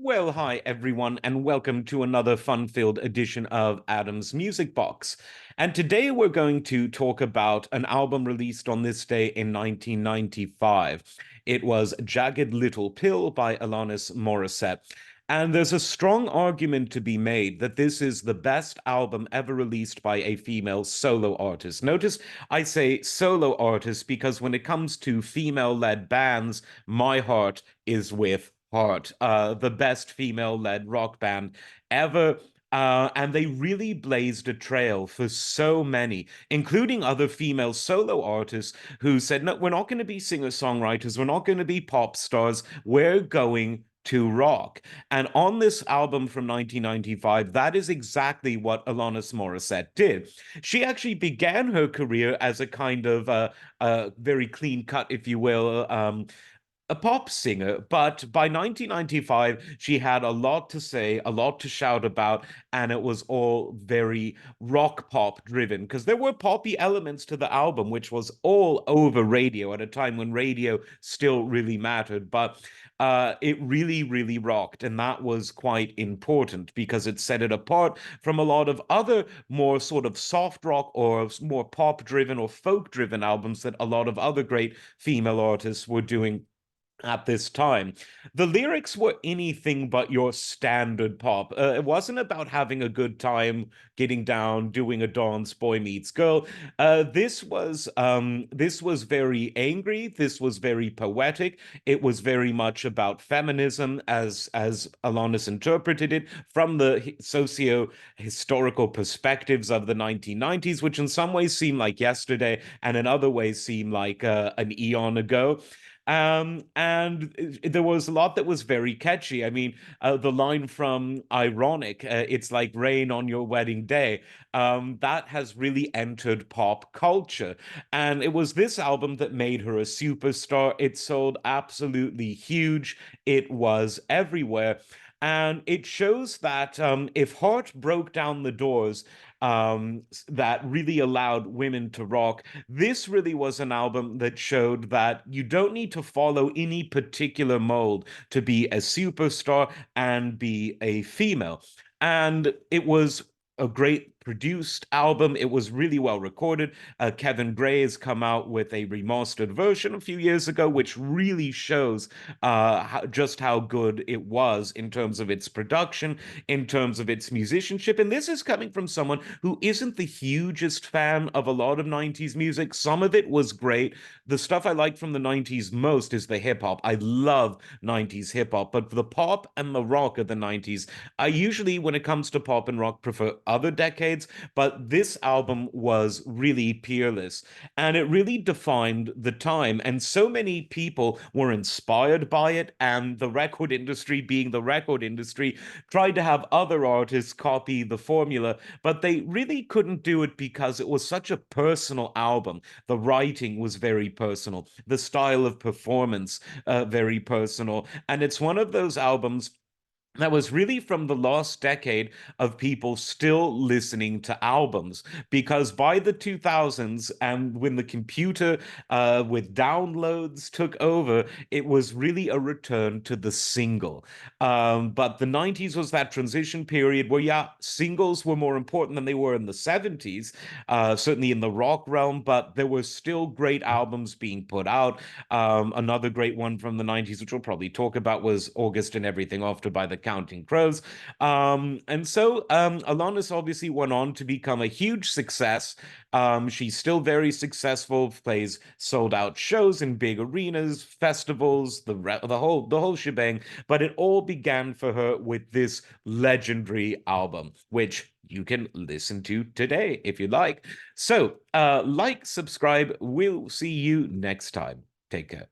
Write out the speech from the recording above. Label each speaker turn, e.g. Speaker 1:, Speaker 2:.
Speaker 1: Well, hi everyone, and welcome to another fun-filled edition of Adam's Music Box. And today we're going to talk about an album released on this day in 1995. It was Jagged Little Pill by Alanis Morissette. And there's a strong argument to be made that this is the best album ever released by a female solo artist. Notice I say solo artist because when it comes to female-led bands, my heart is with Heart, the best female-led rock band ever. And they really blazed a trail for so many, including other female solo artists who said, no, we're not going to be singer-songwriters, we're not going to be pop stars, we're going to rock. And on this album from 1995, that is exactly what Alanis Morissette did. She actually began her career as a kind of very clean cut, if you will, a pop singer, but by 1995, she had a lot to say, a lot to shout about, and it was all very rock pop driven because there were poppy elements to the album, which was all over radio at a time when radio still really mattered. But it really, really rocked, and that was quite important because it set it apart from a lot of other more sort of soft rock or more pop driven or folk driven albums that a lot of other great female artists were doing at this time. The lyrics were anything but your standard pop. It wasn't about having a good time, getting down, doing a dance, boy meets girl. This was very angry. This was very poetic. It was very much about feminism, as Alanis interpreted it from the socio-historical perspectives of the 1990s, which in some ways seem like yesterday, and in other ways seem like an eon ago. And there was a lot that was very catchy. I mean, the line from Ironic, it's like rain on your wedding day, that has really entered pop culture. And it was this album that made her a superstar. It sold absolutely huge, it was everywhere. And it shows that if Heart broke down the doors that really allowed women to rock, this really was an album that showed that you don't need to follow any particular mold to be a superstar and be a female. And it was a great produced album. It was really well recorded. Kevin Gray has come out with a remastered version a few years ago, which really shows just how good it was in terms of its production, in terms of its musicianship. And this is coming from someone who isn't the hugest fan of a lot of 90s music. Some of it was great. The stuff I like from the 90s most is the hip hop. I love 90s hip hop, but the pop and the rock of the 90s, I usually, when it comes to pop and rock, prefer other decades, but this album was really peerless and it really defined the time. And so many people were inspired by it, and the record industry, being the record industry, tried to have other artists copy the formula, but they really couldn't do it because it was such a personal album. The writing was very personal, the style of performance, very personal. And it's one of those albums that was really from the last decade of people still listening to albums, because by the 2000s and when the computer with downloads took over, it was really a return to the single. But the 90s was that transition period where, yeah, singles were more important than they were in the 70s, certainly in the rock realm, but there were still great albums being put out. Another great one from the 90s, which we'll probably talk about, was August and Everything After by the Counting Crows. And so Alanis obviously went on to become a huge success. She's still very successful, plays sold out shows in big arenas, festivals, the whole shebang. But it all began for her with this legendary album, which you can listen to today if you like. So, like, subscribe. We'll see you next time. Take care.